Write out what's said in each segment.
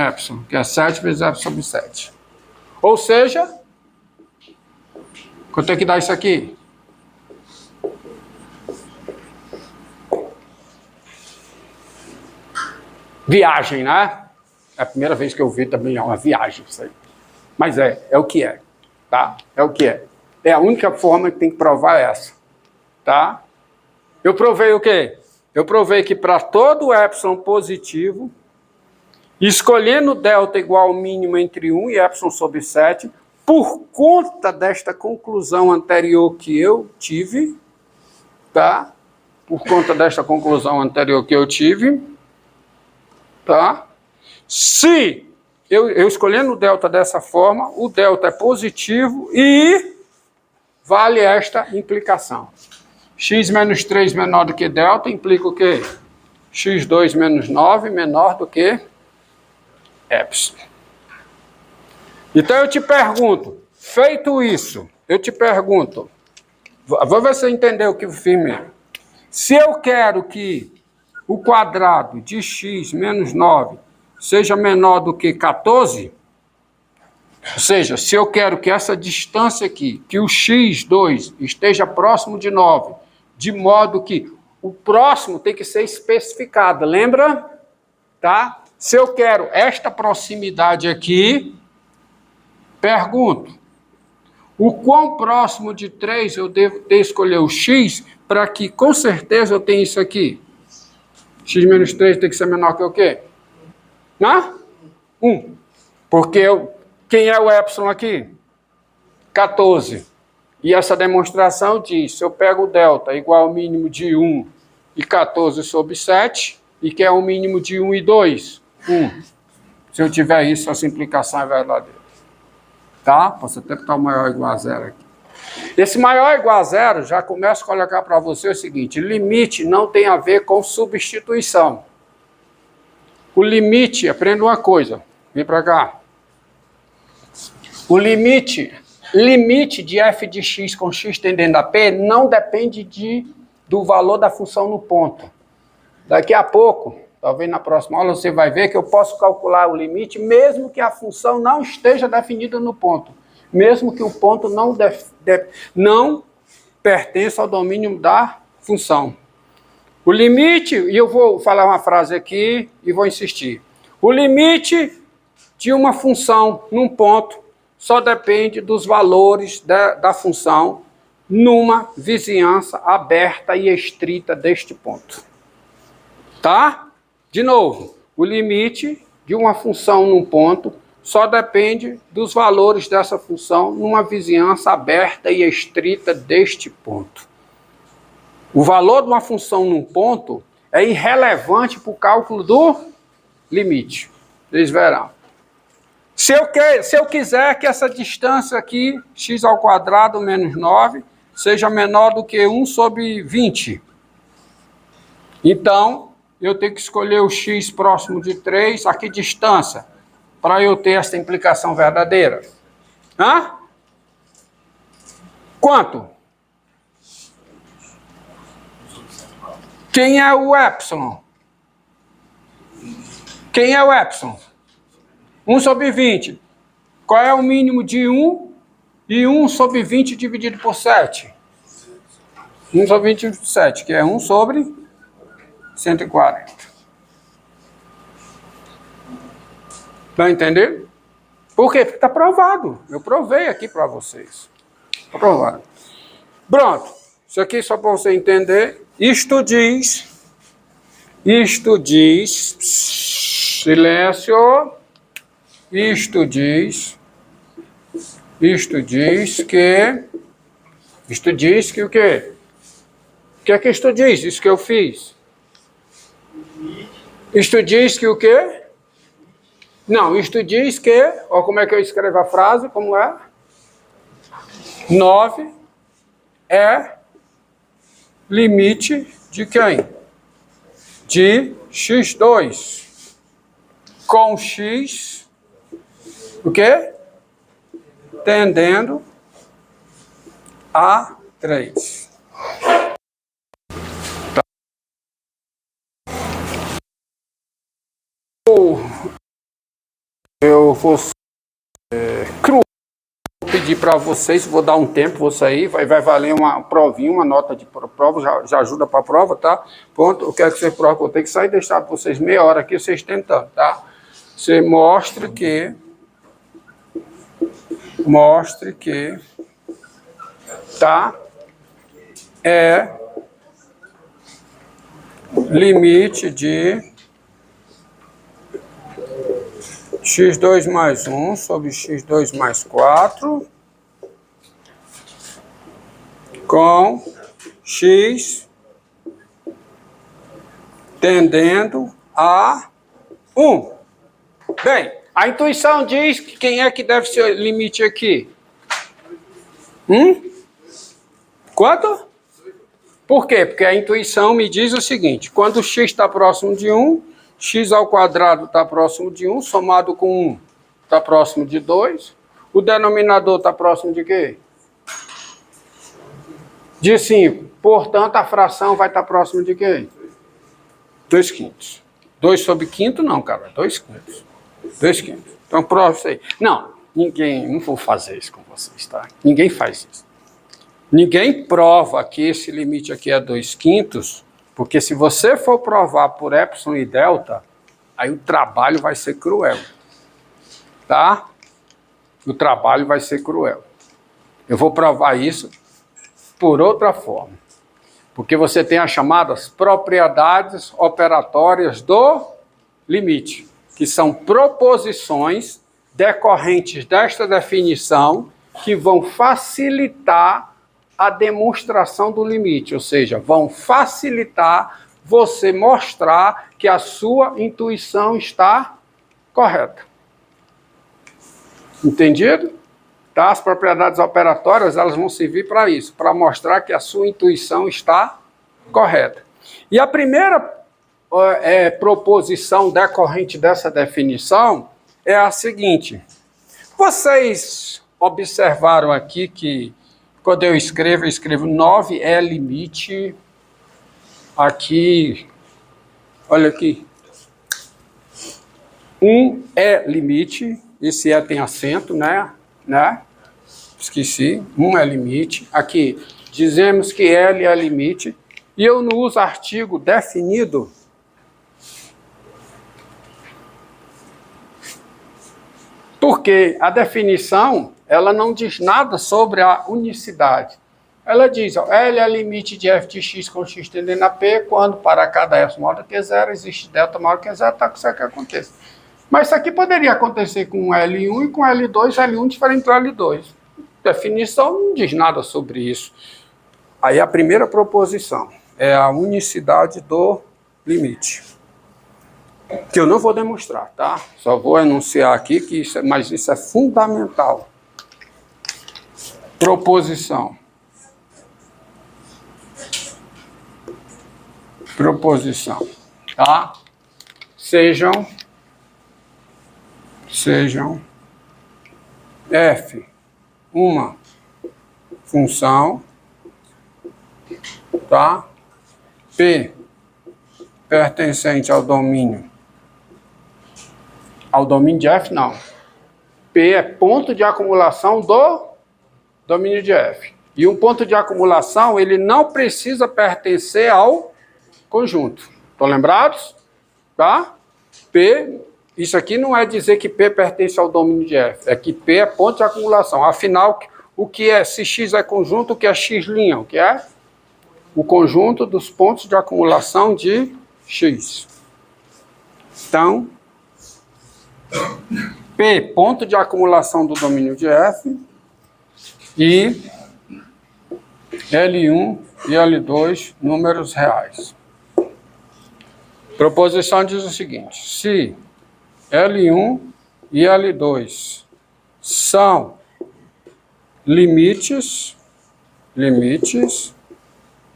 epsilon, que é 7 vezes epsilon sobre 7. Ou seja, quanto é que dá isso aqui? Viagem, né? É a primeira vez que eu vi também, é uma viagem isso aí. Mas é o que é, tá? É o que é. É a única forma que tem que provar essa, tá? Eu provei o quê? Eu provei que para todo epsilon positivo, escolhendo delta igual ao mínimo entre 1 e epsilon sobre 7, por conta desta conclusão anterior que eu tive, tá? Por conta desta conclusão anterior que eu tive, tá? Se eu escolhendo o delta dessa forma, o delta é positivo e vale esta implicação. X menos 3 menor do que delta implica o quê? X2 menos 9 menor do que epsilon. Então eu te pergunto, feito isso, eu te pergunto, vou ver se você entendeu o que eu fiz mesmo. Se eu quero que o quadrado de x menos 9 seja menor do que 14, ou seja, se eu quero que essa distância aqui, que o x2 esteja próximo de 9, de modo que o próximo tem que ser especificado, lembra? Tá? Se eu quero esta proximidade aqui, pergunto, o quão próximo de 3 eu devo ter escolher o x para que com certeza eu tenha isso aqui? X menos 3 tem que ser menor que o quê? 1. Porque quem é o epsilon aqui? 14. E essa demonstração diz, se eu pego o delta igual ao mínimo de 1 e 14 sobre 7, e que é o mínimo de 1 e 2, 1. Se eu tiver isso, essa implicação é verdadeira. Tá? Posso até botar o maior igual a 0 aqui. Esse maior igual a 0, já começo a colocar para você o seguinte, limite não tem a ver com substituição. O limite, aprenda uma coisa, vem para cá. O limite de f de x com x tendendo a p não depende do valor da função no ponto. Daqui a pouco, talvez na próxima aula, você vai ver que eu posso calcular o limite mesmo que a função não esteja definida no ponto. Mesmo que o ponto não pertença ao domínio da função. O limite, e eu vou falar uma frase aqui e vou insistir. O limite de uma função num ponto só depende dos valores da função numa vizinhança aberta e estrita deste ponto. Tá? De novo, o limite de uma função num ponto só depende dos valores dessa função numa vizinhança aberta e estrita deste ponto. O valor de uma função num ponto é irrelevante para o cálculo do limite. Vocês verão. Se eu quiser que essa distância aqui, x ao quadrado menos 9, seja menor do que 1 sobre 20, então eu tenho que escolher o x próximo de 3, a que distância? Para eu ter essa implicação verdadeira. Hã? Quanto? Quem é o epsilon? Quem é o epsilon? 1 sobre 20. Qual é o mínimo de 1 e 1 sobre 20 dividido por 7? 1 sobre 20 dividido por 7, que é 1 sobre 140. Vai entender? Por quê? Porque está provado. Eu provei aqui para vocês. Está provado. Pronto. Isso aqui só para você entender. Isto diz, silêncio, isto diz que o quê? O que é que isto diz? Isso que eu fiz. Isto diz que o quê? Não, isto diz que, ó, como é que eu escrevo a frase, como é? 9 é limite de quem? De x2 com x, o quê? Tendendo a 3. eu vou cruel. Vou pedir para vocês, vou dar um tempo, vou sair, vai valer uma provinha, uma nota de prova, já ajuda para a prova, tá? Pronto, eu quero que vocês provem, vou ter que sair e deixar vocês meia hora aqui, vocês tentando, tá? Você mostre que, tá? É limite de x2 mais 1 sobre x2 mais 4 com x tendendo a 1. Bem, a intuição diz que quem é que deve ser o limite aqui? Quanto? Por quê? Porque a intuição me diz o seguinte, quando x está próximo de 1, x ao quadrado está próximo de 1, somado com 1 está próximo de 2, o denominador está próximo de quê? De 5. Portanto, a fração vai estar próxima de quê? 2 quintos. 2 sobre quinto não, cara, 2 quintos. 2 quintos. Então, prova isso aí. Não vou fazer isso com vocês, tá? Ninguém faz isso. Ninguém prova que esse limite aqui é 2 quintos, porque se você for provar por epsilon e delta, aí o trabalho vai ser cruel. Tá? O trabalho vai ser cruel. Eu vou provar isso por outra forma. Porque você tem as chamadas propriedades operatórias do limite, que são proposições decorrentes desta definição que vão facilitar a demonstração do limite, ou seja, vão facilitar você mostrar que a sua intuição está correta. Entendido? Tá? As propriedades operatórias, elas vão servir para isso, para mostrar que a sua intuição está correta. E a primeira proposição decorrente dessa definição é a seguinte. Vocês observaram aqui que quando eu escrevo 9 é limite, aqui, olha aqui, 1 é limite, esse tem acento, né? Esqueci, 1 é limite, aqui, dizemos que L é limite, e eu não uso artigo definido, porque a definição, ela não diz nada sobre a unicidade. Ela diz, ó, L é limite de f de x com x tendendo a p, quando para cada f maior do que zero, existe delta maior que zero, tá, que isso aqui aconteça. Mas isso aqui poderia acontecer com L1 e com L2, L1 diferente do L2. A definição não diz nada sobre isso. Aí a primeira proposição é a unicidade do limite. Que eu não vou demonstrar, tá? Só vou enunciar aqui, mas isso é fundamental. Proposição. Tá? Sejam f uma função, tá? P pertencente ao domínio de f, não. P é ponto de acumulação do domínio de f. E um ponto de acumulação, ele não precisa pertencer ao conjunto. Estão lembrados? Tá? P, isso aqui não é dizer que P pertence ao domínio de f, é que P é ponto de acumulação. Afinal, o que é, se x é conjunto, o que é x'? O que é? O conjunto dos pontos de acumulação de x. Então, P, ponto de acumulação do domínio de f, e L1 e L2, números reais. Proposição diz o seguinte, se L1 e L2 são limites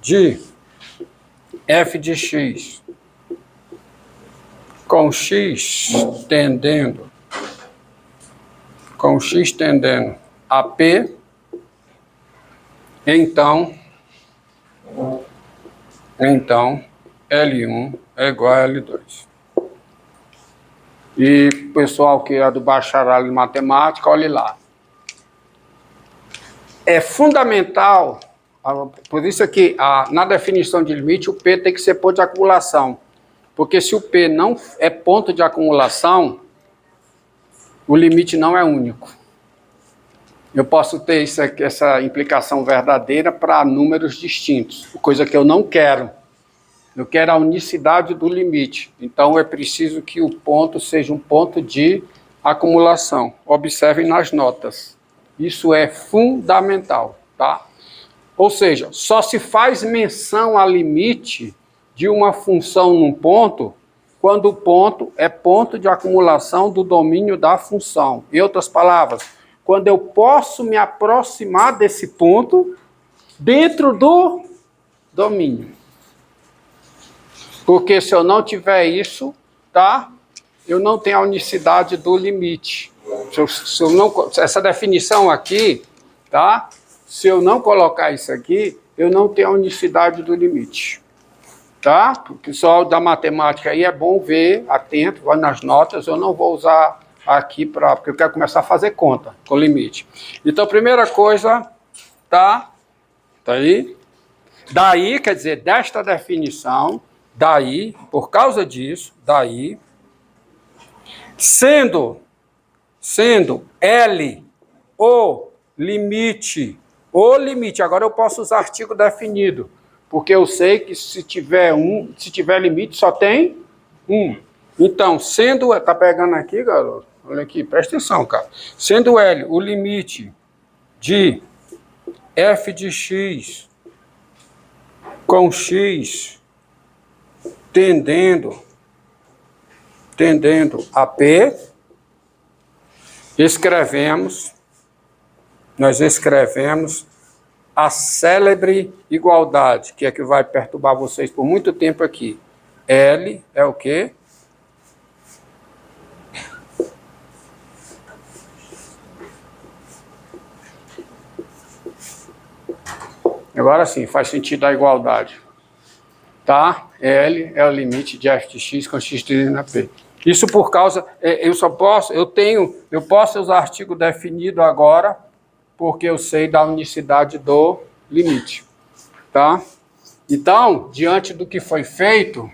de f de x com x tendendo a p, então L1 é igual a L2. E o pessoal que é do bacharel em matemática, olhe lá. É fundamental, por isso que na definição de limite, o P tem que ser ponto de acumulação. Porque se o P não é ponto de acumulação, o limite não é único. Eu posso ter essa implicação verdadeira para números distintos, coisa que eu não quero. Eu quero a unicidade do limite. Então, é preciso que o ponto seja um ponto de acumulação. Observem nas notas. Isso é fundamental, tá? Ou seja, só se faz menção a limite de uma função num ponto quando o ponto é ponto de acumulação do domínio da função. Em outras palavras, quando eu posso me aproximar desse ponto dentro do domínio. Porque se eu não tiver isso, tá? Eu não tenho a unicidade do limite. Se eu não, essa definição aqui, tá? Se eu não colocar isso aqui, eu não tenho a unicidade do limite. Tá? Porque só da matemática aí é bom ver, atento, vai nas notas, eu não vou usar aqui porque eu quero começar a fazer conta com limite. Então, primeira coisa, tá? Tá aí? Daí, quer dizer, desta definição, daí, por causa disso, daí, sendo L o limite, agora eu posso usar artigo definido, porque eu sei que se tiver limite só tem um. Então, sendo, tá pegando aqui, garoto? Olha aqui, presta atenção, cara. Sendo L o limite de f de x com x tendendo a P, nós escrevemos a célebre igualdade, que é que vai perturbar vocês por muito tempo aqui. L é o quê? Agora sim, faz sentido a igualdade. Tá? L é o limite de f de x com x tendendo a P. Isso por causa, eu posso usar artigo definido agora, porque eu sei da unicidade do limite. Tá? Então, diante do que foi feito,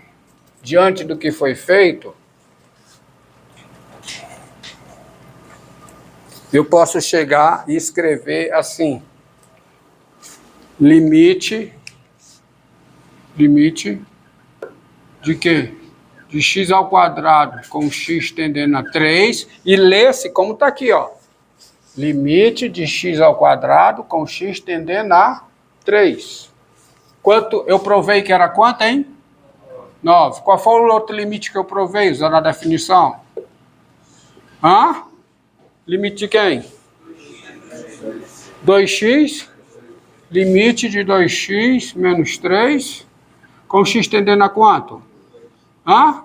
eu posso chegar e escrever assim: limite de quê? De x ao quadrado com x tendendo a 3, e lê-se como está aqui, ó. Limite de x ao quadrado com x tendendo a 3. Quanto eu provei que era quanto, hein? 9. Qual foi o outro limite que eu provei usando a definição? Hã? Limite de quem? 2x. Limite de 2x menos 3 com x tendendo a quanto? Hã?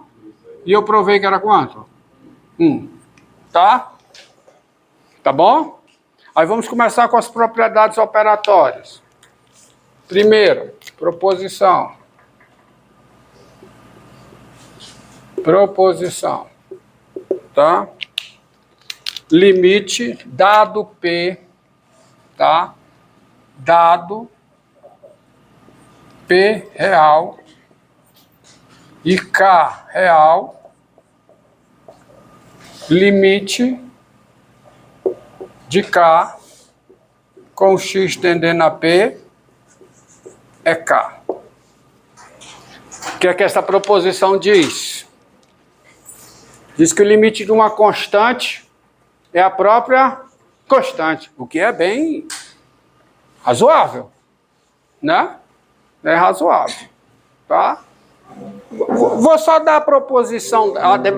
E eu provei que era quanto? 1. Tá? Tá bom? Aí vamos começar com as propriedades operatórias. Primeiro, proposição. Tá? Limite dado P, tá? Dado P real e K real, limite de K com x tendendo a P é K. O que é que essa proposição diz? Diz que o limite de uma constante é a própria constante, o que é bem razoável, né? É razoável, tá? Vou só dar a proposição,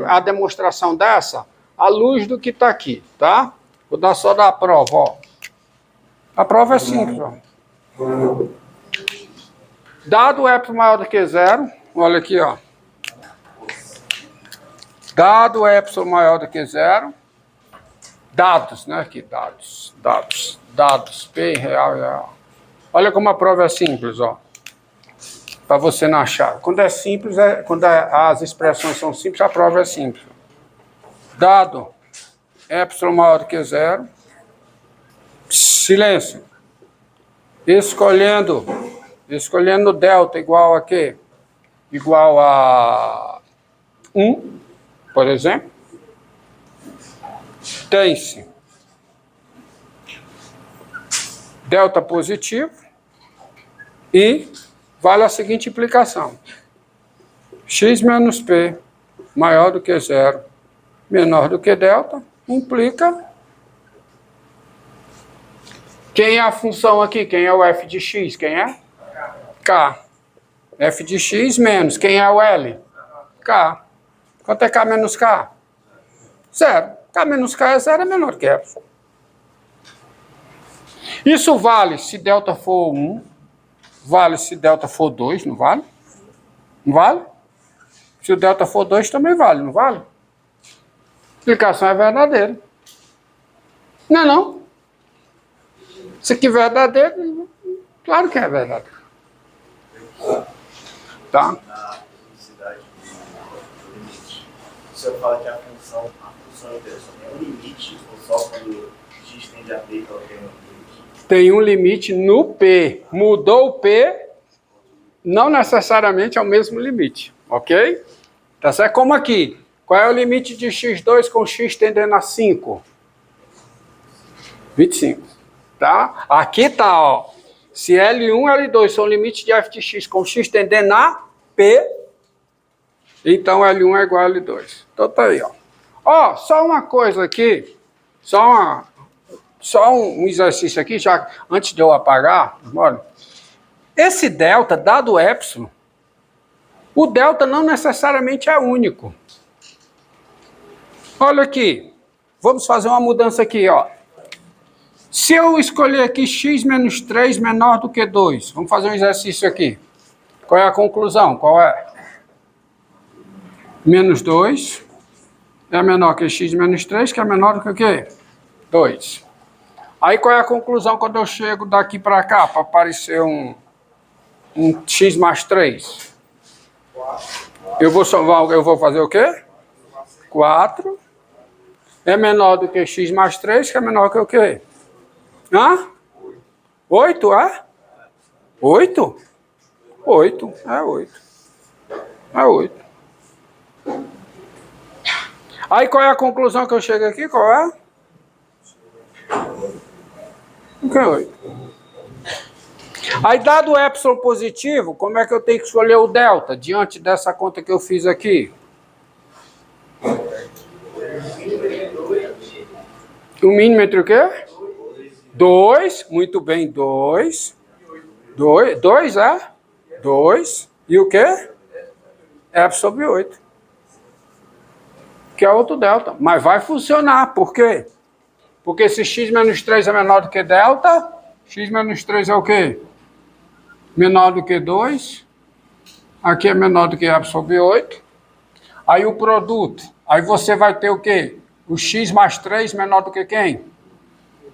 a demonstração dessa, à luz do que está aqui, tá? Vou só dar a prova, ó. A prova é simples, ó. Dado e maior do que 0, olha aqui, ó. Dado e maior do que 0, dados, né? Aqui, dados, P real e real. Olha como a prova é simples, ó. Para você não achar. Quando é simples, quando as expressões são simples, a prova é simples. dado epsilon maior do que zero, silêncio, escolhendo delta igual a quê? Igual a 1, por exemplo, tem-se delta positivo e vale a seguinte implicação: x menos p maior do que zero, menor do que delta, implica... Quem é a função aqui? Quem é o f de x? Quem é? K. F de x menos. Quem é o L? K. Quanto é K menos K? Zero. K menos K é zero, é menor que epsilon. Isso vale se delta for 1, vale se delta for 2, não vale? Não vale? Se o delta for 2 também vale, não vale? A explicação é verdadeira. Não é não? Isso aqui é verdadeiro? Claro que é verdadeiro. Tá? Na publicidade do limite, o senhor fala que a função inteira só tem um limite, ou só quando x tende a p, ela tem um limite? Tem um limite no P. Mudou o P, não necessariamente é o mesmo limite. Ok? Tá certo? Como aqui. Qual é o limite de x2 com x tendendo a 5? 25. Tá? Aqui tá, ó. Se L1 e L2 são limites de f de x com x tendendo a P, então L1 é igual a L2. Então tá aí, ó. Ó, só uma coisa aqui, só um exercício aqui, já antes de eu apagar, olha. Esse delta, dado epsilon, o delta não necessariamente é único. Olha aqui, vamos fazer uma mudança aqui, ó. Se eu escolher aqui x menos 3 menor do que 2, vamos fazer um exercício aqui. Qual é a conclusão? Qual é? Menos 2 é menor que x menos 3, que é menor do que o quê? 2. Aí qual é a conclusão quando eu chego daqui para cá, para aparecer um x mais 3? Eu vou fazer o quê? 4 é menor do que x mais 3, que é menor que o quê? Hã? 8, é? 8? 8, é 8. É 8. Aí qual é a conclusão que eu chego aqui? Qual é? O que é 8? Aí dado o epsilon positivo, como é que eu tenho que escolher o delta diante dessa conta que eu fiz aqui? O mínimo entre o quê? 2, muito bem, 2. 2, é? 2. E o quê? Epsilon sobre 8. Que é outro delta. Mas vai funcionar, por quê? Porque se x menos 3 é menor do que delta, x menos 3 é o quê? Menor do que 2. Aqui é menor do que epsilon sobre 8. Aí o produto. Aí você vai ter o quê? O x mais 3 menor do que quem?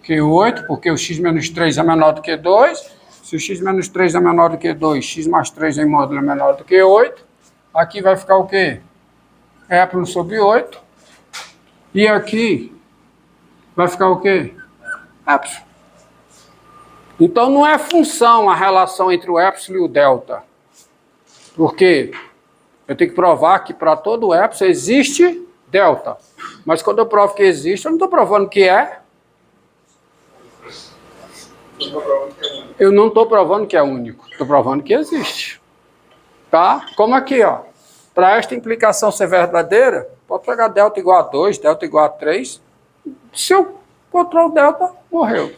Que 8, porque o x menos 3 é menor do que 2. Se o x menos 3 é menor do que 2, x mais 3 em módulo é menor do que 8. Aqui vai ficar o quê? Epsilon sobre 8. E aqui vai ficar o quê? Epsilon. Então não é função a relação entre o epsilon e o delta. Porque eu tenho que provar que para todo epsilon existe delta. Mas quando eu provo que existe, eu não estou provando que é. Eu não estou provando que é único. Estou provando que existe. Tá? Como aqui, ó. Para esta implicação ser verdadeira, pode pegar delta igual a 2, delta igual a 3. Se eu encontrar o delta, morreu.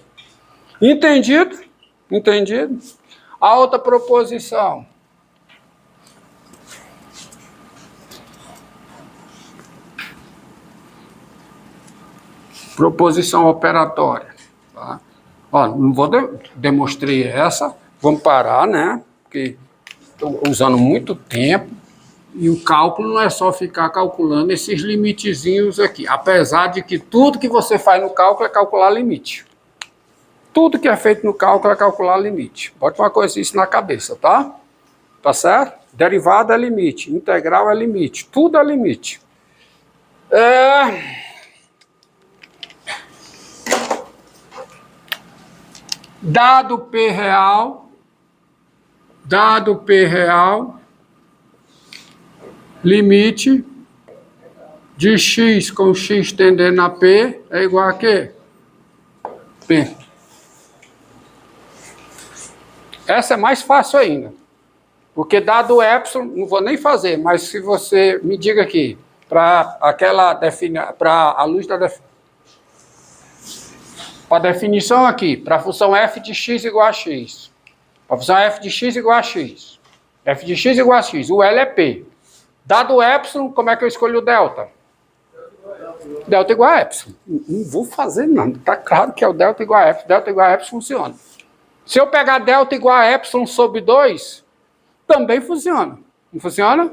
Entendido? Entendido? A outra proposição. Proposição operatória. Tá? Ó, não vou demonstrar essa. Vamos parar, né? Porque estou usando muito tempo. E o cálculo não é só ficar calculando esses limitezinhos aqui. Apesar de que tudo que você faz no cálculo é calcular limite. Tudo que é feito no cálculo é calcular limite. Bota uma coisa isso na cabeça, tá? Tá certo? Derivada é limite, integral é limite, tudo é limite. Dado P real, limite de x com x tendendo a P é igual a quê? P. Essa é mais fácil ainda. Porque dado epsilon, não vou nem fazer, mas se você me diga aqui, para a luz da para a definição aqui, para a função f de x igual a x. A função f de x igual a x. F de x igual a x. O L é P. Dado epsilon, como é que eu escolho o delta? Delta igual a epsilon. Não vou fazer nada. Está claro que é o delta igual a epsilon. Delta igual a epsilon funciona. Se eu pegar delta igual a epsilon sobre 2, também funciona. Não funciona?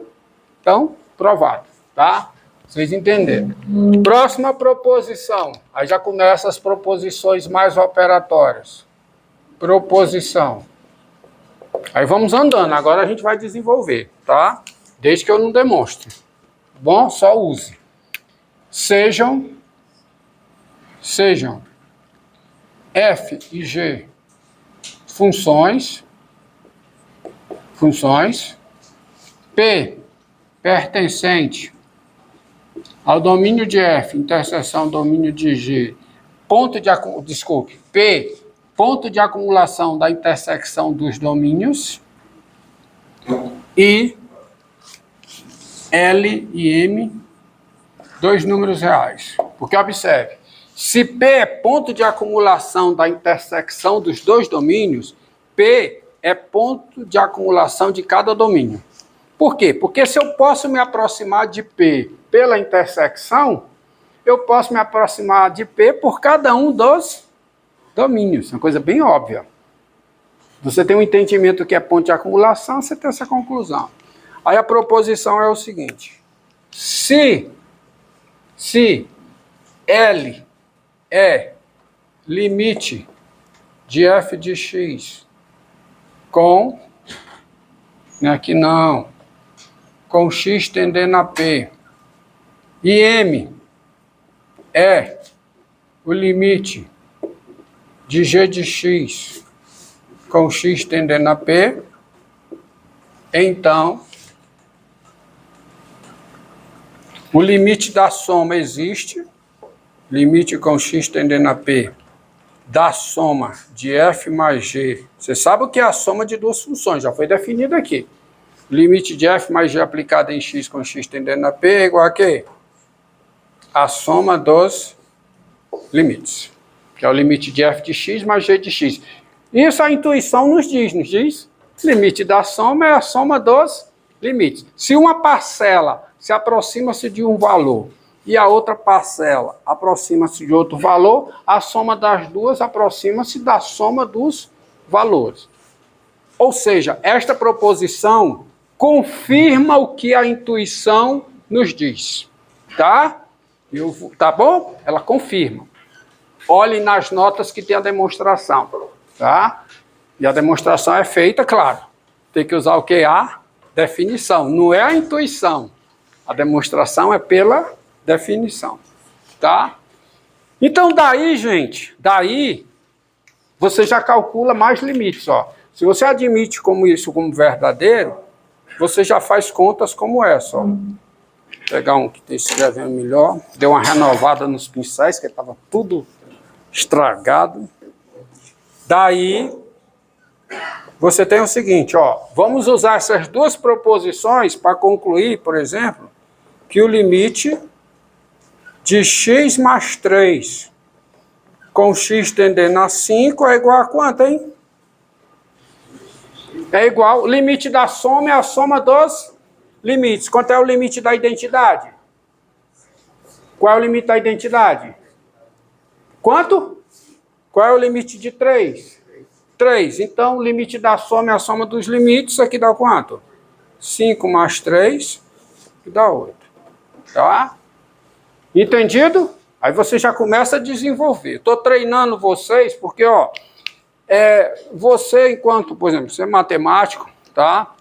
Então, provado. Tá? Vocês entenderam. Próxima proposição. Aí já começam as proposições mais operatórias. Proposição. Aí vamos andando. Agora a gente vai desenvolver, tá? Desde que eu não demonstre. Bom, só use. Sejam f e g funções P pertencente ao domínio de F, interseção domínio de G, P, ponto de acumulação da intersecção dos domínios, e L e M, dois números reais. Porque observe, se P é ponto de acumulação da intersecção dos dois domínios, P é ponto de acumulação de cada domínio. Por quê? Porque se eu posso me aproximar de P pela intersecção, eu posso me aproximar de P por cada um dos domínios. Uma coisa bem óbvia. Você tem um entendimento que é ponto de acumulação, você tem essa conclusão. Aí a proposição é o seguinte. Se L é limite de f de x com, aqui não, com x tendendo a P, e M é o limite de g de x com x tendendo a P, então o limite da soma existe, limite com x tendendo a P da soma de f mais g. Você sabe o que é a soma de duas funções, já foi definido aqui. Limite de f mais g aplicado em x com x tendendo a P é igual a quê? A soma dos limites, que é o limite de f de x mais g de x. Isso a intuição nos diz? Limite da soma é a soma dos limites. Se uma parcela se aproxima-se de um valor e a outra parcela aproxima-se de outro valor, a soma das duas aproxima-se da soma dos valores. Ou seja, esta proposição confirma o que a intuição nos diz. Tá? Tá bom? Ela confirma. Olhem nas notas que tem a demonstração. Tá? E a demonstração é feita, claro. Tem que usar o que? A definição. Não é a intuição. A demonstração é pela definição. Tá? Então, daí, gente, você já calcula mais limites. Ó. Se você admite isso como verdadeiro, você já faz contas como essa. Ó. Vou pegar um que está escrevendo melhor. Deu uma renovada nos pincéis, que estava tudo estragado. Daí, você tem o seguinte, ó. Vamos usar essas duas proposições para concluir, por exemplo, que o limite de x mais 3 com x tendendo a 5 é igual a quanto, hein? É igual, o limite da soma é a soma dos limites. Quanto é o limite da identidade? Qual é o limite da identidade? Quanto? Qual é o limite de 3? 3. Então, o limite da soma é a soma dos limites. Isso aqui dá quanto? 5 mais 3, que dá 8. Tá? Entendido? Aí você já começa a desenvolver. Estou treinando vocês porque, ó, você, enquanto, por exemplo, você é matemático, tá?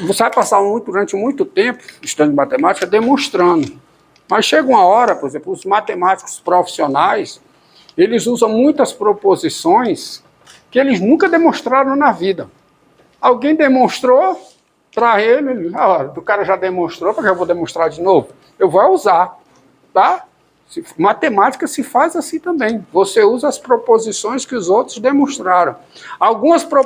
Você vai passar durante muito tempo, estudando matemática, demonstrando. Mas chega uma hora, por exemplo, os matemáticos profissionais, eles usam muitas proposições que eles nunca demonstraram na vida. Alguém demonstrou para ele, o cara já demonstrou, porque eu vou demonstrar de novo? Eu vou usar, tá? Matemática se faz assim também. Você usa as proposições que os outros demonstraram. Algumas